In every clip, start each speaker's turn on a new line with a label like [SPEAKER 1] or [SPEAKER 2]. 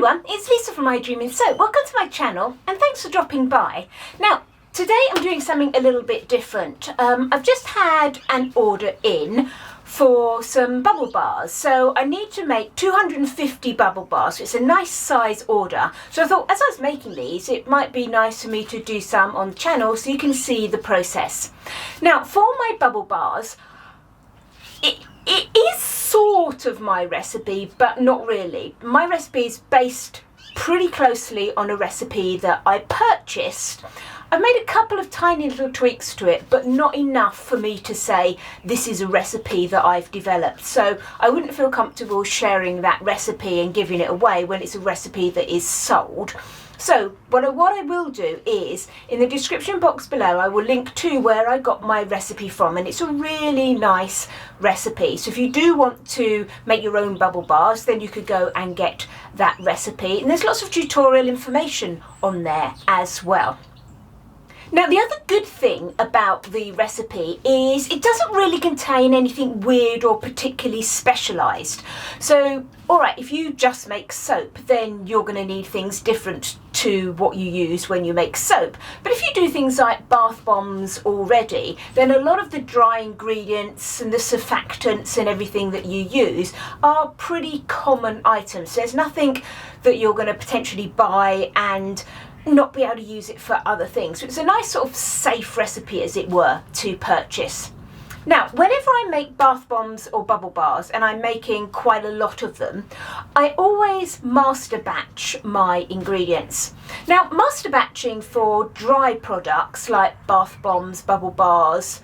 [SPEAKER 1] everyone, it's Lisa from My Dreaming Soap. Welcome to my channel and thanks for dropping by. Now, today I'm doing something a little bit different. I've just had an order in for some bubble bars. So I need to make 250 bubble bars. So it's a nice size order. So I thought as I was making these, it might be nice for me to do some on the channel so you can see the process. Now, for my bubble bars, it is sort of my recipe, but not really. My recipe is based pretty closely on a recipe that I purchased. I've made a couple of tiny little tweaks to it, but not enough for me to say this is a recipe that I've developed. So I wouldn't feel comfortable sharing that recipe and giving it away when it's a recipe that is sold. So what I will do is, in the description box below, I will link to where I got my recipe from, and it's a really nice recipe. So if you do want to make your own bubble bars, then you could go and get that recipe. And there's lots of tutorial information on there as well. Now, the other good thing about the recipe is it doesn't really contain anything weird or particularly specialised. So, alright, if you just make soap, then you're going to need things different to what you use when you make soap. But if you do things like bath bombs already, then a lot of the dry ingredients and the surfactants and everything that you use are pretty common items. There's nothing that you're going to potentially buy and not be able to use it for other things. So it's a nice sort of safe recipe, as it were, to purchase. Now, whenever I make bath bombs or bubble bars, and I'm making quite a lot of them, I always master batch my ingredients. Now, master batching for dry products like bath bombs, bubble bars,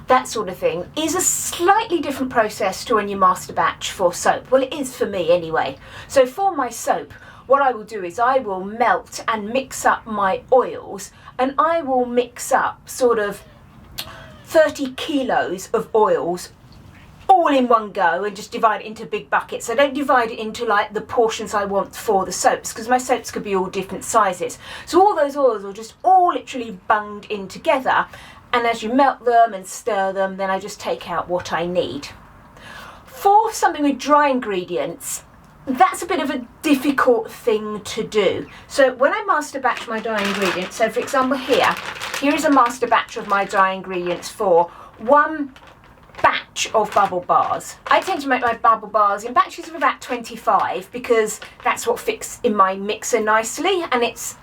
[SPEAKER 1] that sort of thing, is a slightly different process to when you master batch for soap. Well, it is for me anyway. So for my soap, what I will do is I will melt and mix up my oils, and I will mix up sort of 30 kilos of oils all in one go and just divide it into big buckets. I don't divide it into like the portions I want for the soaps, because my soaps could be all different sizes. So all those oils are just all literally bunged in together, and as you melt them and stir them, then I just take out what I need. For something with dry ingredients, that's a bit of a difficult thing to do. So when I master batch my dry ingredients, so for example here is a master batch of my dry ingredients for one batch of bubble bars. I tend to make my bubble bars in batches of about 25 because that's what fits in my mixer nicely, and it's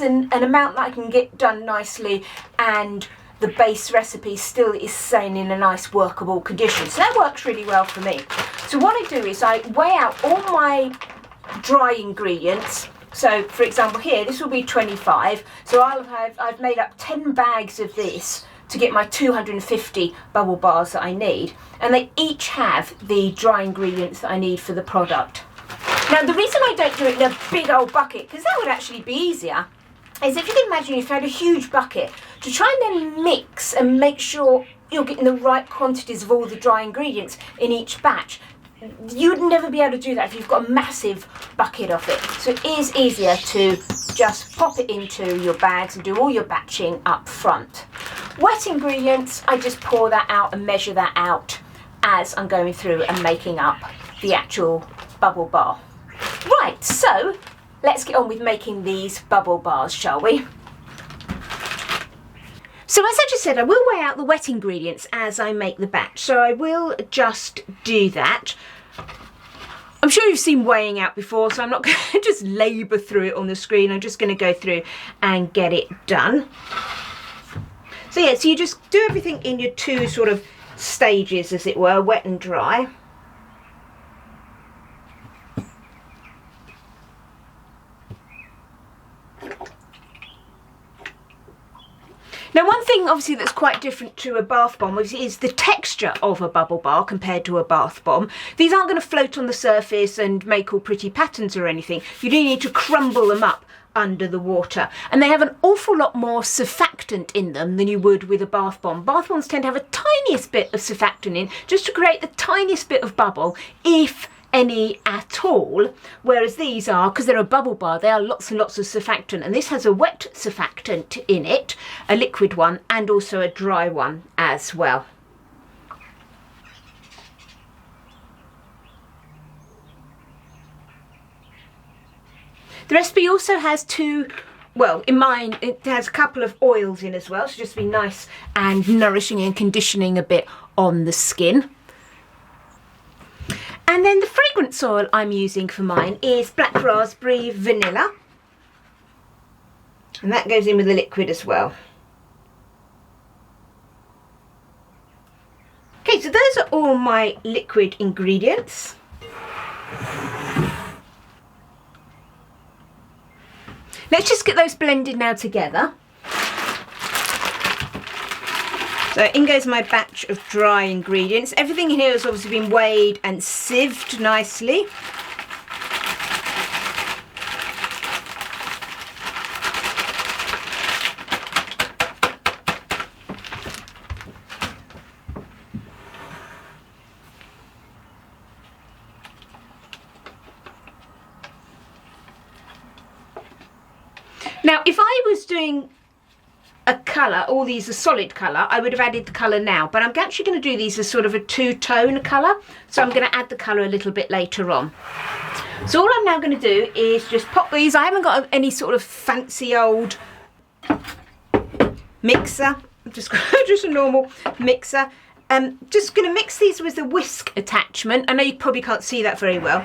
[SPEAKER 1] an amount that I can get done nicely, and the base recipe still is staying in a nice workable condition. So that works really well for me. So what I do is I weigh out all my dry ingredients. So for example here, this will be 25. So I've made up 10 bags of this to get my 250 bubble bars that I need. And they each have the dry ingredients that I need for the product. Now, the reason I don't do it in a big old bucket, because that would actually be easier, is if you can imagine if you had a huge bucket, to try and then mix and make sure you're getting the right quantities of all the dry ingredients in each batch, you'd never be able to do that if you've got a massive bucket of it. So it is easier to just pop it into your bags and do all your batching up front. Wet ingredients, I just pour that out and measure that out as I'm going through and making up the actual bubble bar. Right, so let's get on with making these bubble bars, shall we? So as I just said, I will weigh out the wet ingredients as I make the batch. So I will just do that. I'm sure you've seen weighing out before, so I'm not going to just labour through it on the screen. I'm just going to go through and get it done. So yeah, so you just do everything in your two sort of stages, as it were, wet and dry. Now, one thing obviously that's quite different to a bath bomb is the texture of a bubble bar compared to a bath bomb. These aren't going to float on the surface and make all pretty patterns or anything. You do need to crumble them up under the water, and they have an awful lot more surfactant in them than you would with a bath bomb. Bath bombs tend to have a tiniest bit of surfactant in, just to create the tiniest bit of bubble, if any at all, whereas these are, because they're a bubble bar, they are lots and lots of surfactant, and this has a wet surfactant in it, a liquid one, and also a dry one as well. The recipe also has well, in mine, it has a couple of oils in as well, so just to be nice and nourishing and conditioning a bit on the skin. And then the fragrance oil I'm using for mine is black raspberry vanilla. And that goes in with the liquid as well. Okay, so those are all my liquid ingredients. Let's just get those blended now together. So in goes my batch of dry ingredients. Everything in here has obviously been weighed and sieved nicely. Now, if I was doing a colour, all these are solid colour, I would have added the colour now, but I'm actually going to do these as sort of a two-tone colour, so I'm going to add the colour a little bit later on. So all I'm now going to do is just pop these. I haven't got any sort of fancy old mixer, just a normal mixer. Just going to mix these with the whisk attachment. I know you probably can't see that very well.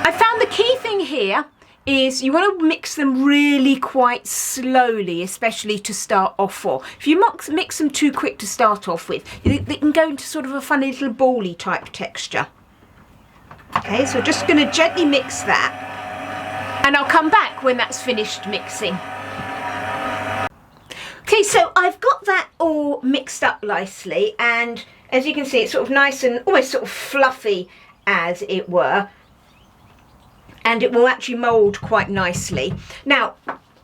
[SPEAKER 1] I found the key thing here is you want to mix them really quite slowly, especially to start off for. If you mix them too quick to start off with, they can go into sort of a funny little bally type texture. Okay, so just going to gently mix that, and I'll come back when that's finished mixing. Okay, so I've got that all mixed up nicely, and as you can see, it's sort of nice and almost sort of fluffy, as it were. And it will actually mould quite nicely. Now,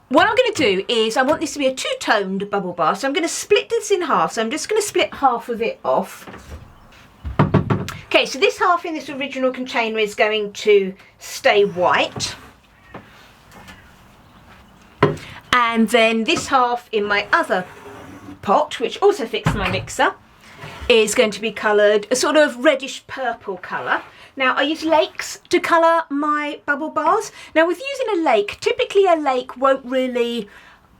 [SPEAKER 1] what I'm going to do is I want this to be a two-toned bubble bath, so I'm going to split this in half. So I'm just going to split half of it off. Okay, so this half in this original container is going to stay white. And then this half in my other pot, which also fits my mixer, is going to be coloured a sort of reddish purple colour. Now, I use lakes to colour my bubble baths. Now, with using a lake, typically a lake won't really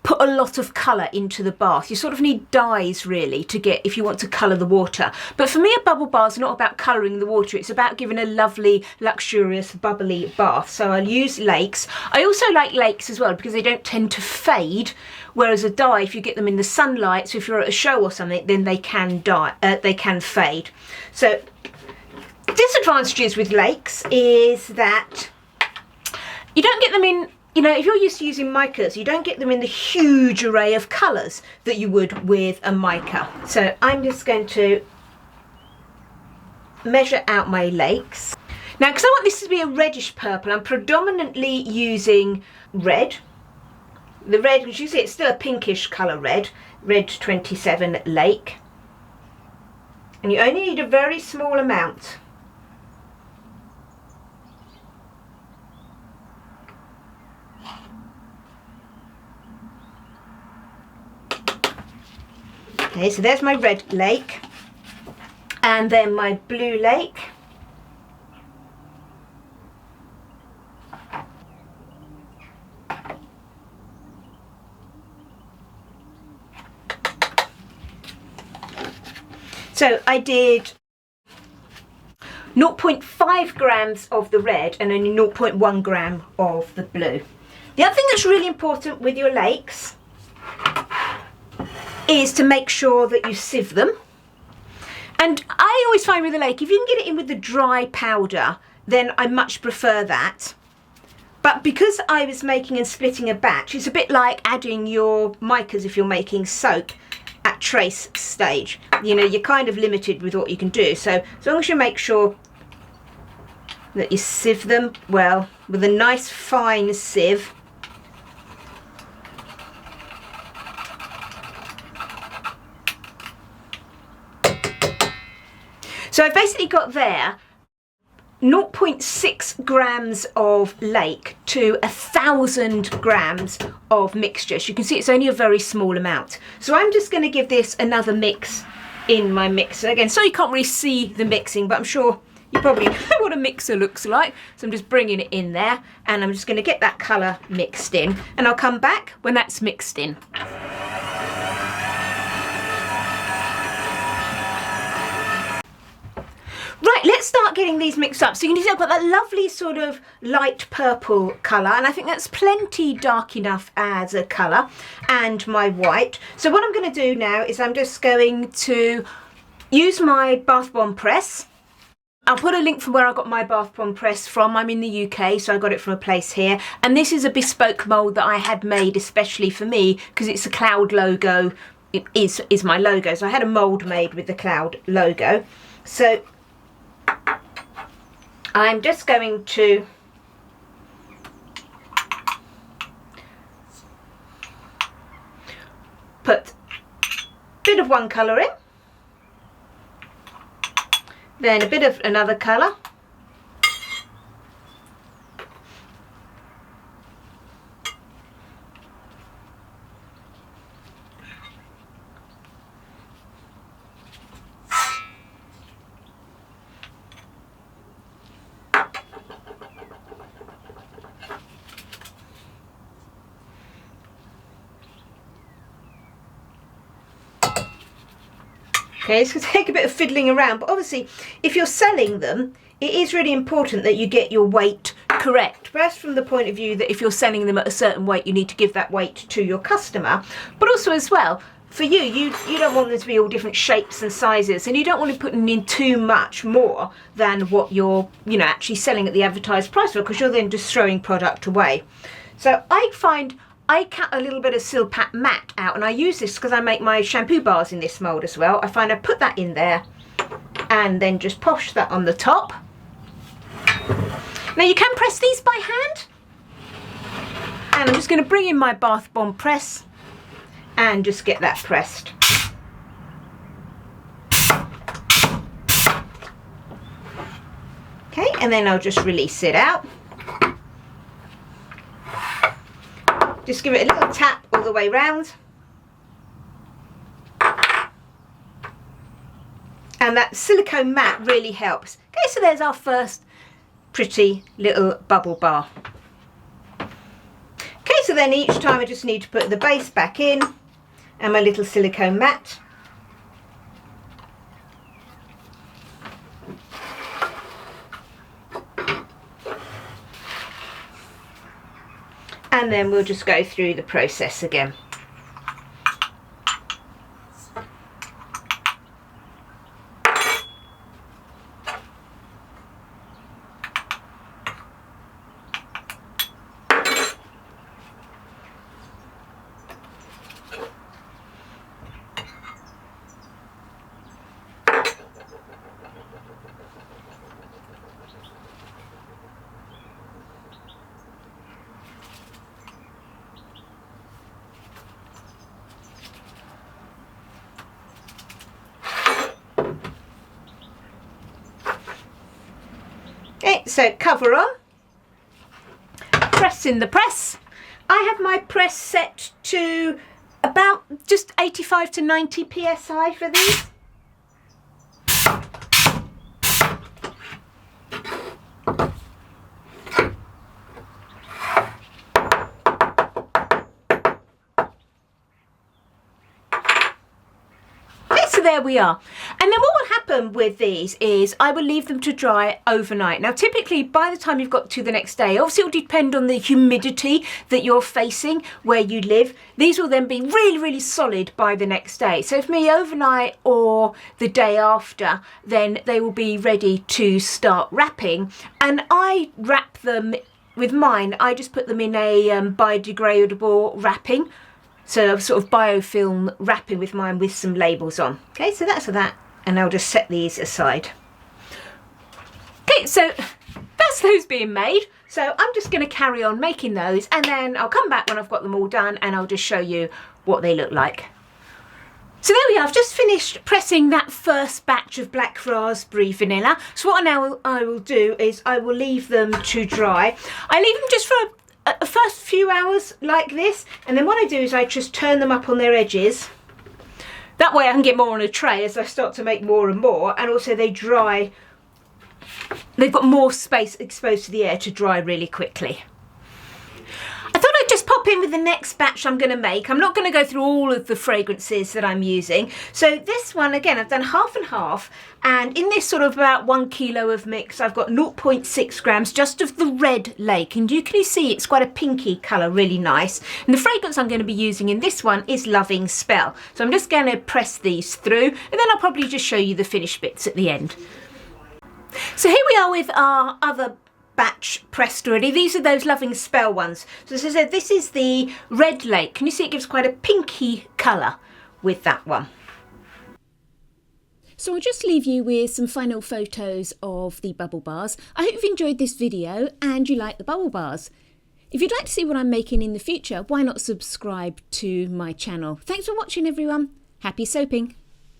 [SPEAKER 1] put a lot of colour into the bath. You sort of need dyes, really, to get, if you want to colour the water. But for me, a bubble bath is not about colouring the water. It's about giving a lovely, luxurious, bubbly bath. So I'll use lakes. I also like lakes as well because they don't tend to fade. Whereas a dye, if you get them in the sunlight, so if you're at a show or something, then they can they can fade. So disadvantages with lakes is that you don't get them in, you know, if you're used to using micas, you don't get them in the huge array of colours that you would with a mica. So I'm just going to measure out my lakes. Now, because I want this to be a reddish purple, I'm predominantly using red. The red, as you see, it's still a pinkish colour red, red 27 lake. And you only need a very small amount. Okay, so there's my red lake, and then my blue lake. So I did 0.5 grams of the red and only 0.1 gram of the blue. The other thing that's really important with your lakes is to make sure that you sieve them. And I always find with a lake, if you can get it in with the dry powder, then I much prefer that. But because I was making and splitting a batch, it's a bit like adding your micas if you're making soap at trace stage. You know, you're kind of limited with what you can do. So as long as you make sure that you sieve them well with a nice fine sieve. So I've basically got there 0.6 grams of lake to 1,000 grams of mixture. As you can see, it's only a very small amount. So I'm just going to give this another mix in my mixer again. So you can't really see the mixing, but I'm sure You probably know what a mixer looks like. So I'm just bringing it in there, and I'm just going to get that colour mixed in, and I'll come back when that's mixed in. Right, let's start getting these mixed up. So you can see I've got that lovely sort of light purple colour, and I think that's plenty dark enough as a colour, and my white. So what I'm going to do now is I'm just going to use my bath bomb press. I'll put a link from where I got my bath bomb press from. I'm in the UK, so I got it from a place here. And this is a bespoke mould that I had made especially for me, because it's a cloud logo. It is my logo. So I had a mould made with the cloud logo. So I'm just going to put a bit of one colour in, then a bit of another colour, okay, it's going to take a bit of fiddling around, but obviously if you're selling them, it is really important that you get your weight correct. First from the point of view that if you're selling them at a certain weight, you need to give that weight to your customer, but also as well, for you don't want them to be all different shapes and sizes, and you don't want to put in too much more than what you're, actually selling at the advertised price for, because you're then just throwing product away. So I find I cut a little bit of Silpat matte out, and I use this because I make my shampoo bars in this mould as well. I find I put that in there and then just posh that on the top. Now you can press these by hand, and I'm just going to bring in my bath bomb press and just get that pressed. Okay, and then I'll just release it out. Just give it a little tap all the way round. And that silicone mat really helps. Okay, so there's our first pretty little bubble bar. Okay, so then each time I just need to put the base back in and my little silicone mat. And then we'll just go through the process again. Okay, so cover on, press in the press. I have my press set to about just 85 to 90 psi for these. So there we are. And then what will happen with these is I will leave them to dry overnight. Now typically by the time you've got to the next day, obviously it will depend on the humidity that you're facing where you live. These will then be really, really solid by the next day. So for me, overnight or the day after, then they will be ready to start wrapping. And I wrap them with mine. I just put them in a biodegradable wrapping. So I've sort of biofilm wrapping with mine with some labels on. Okay, so that's that, and I'll just set these aside. Okay, so that's those being made. So I'm just going to carry on making those, and then I'll come back when I've got them all done, and I'll just show you what they look like. So there we are, I've just finished pressing that first batch of black raspberry vanilla. So what I will do is I will leave them to dry. I leave them just for the first few hours like this, and then what I do is I just turn them up on their edges. That way I can get more on a tray as I start to make more and more, and also they dry they've got more space exposed to the air to dry really quickly. I thought I'd just pop in with the next batch I'm going to make. I'm not going to go through all of the fragrances that I'm using. So this one, again, I've done half and half. And in this sort of about 1 kilo of mix, I've got 0.6 grams just of the red lake. And you can see it's quite a pinky colour, really nice. And the fragrance I'm going to be using in this one is Loving Spell. So I'm just going to press these through, and then I'll probably just show you the finished bits at the end. So here we are with our other batch pressed already. These are those Loving Spell ones. So as I said, this is the red lake. Can you see it gives quite a pinky colour with that one? So I'll just leave you with some final photos of the bubble bars. I hope you've enjoyed this video and you like the bubble bars. If you'd like to see what I'm making in the future, why not subscribe to my channel? Thanks for watching, everyone. Happy soaping.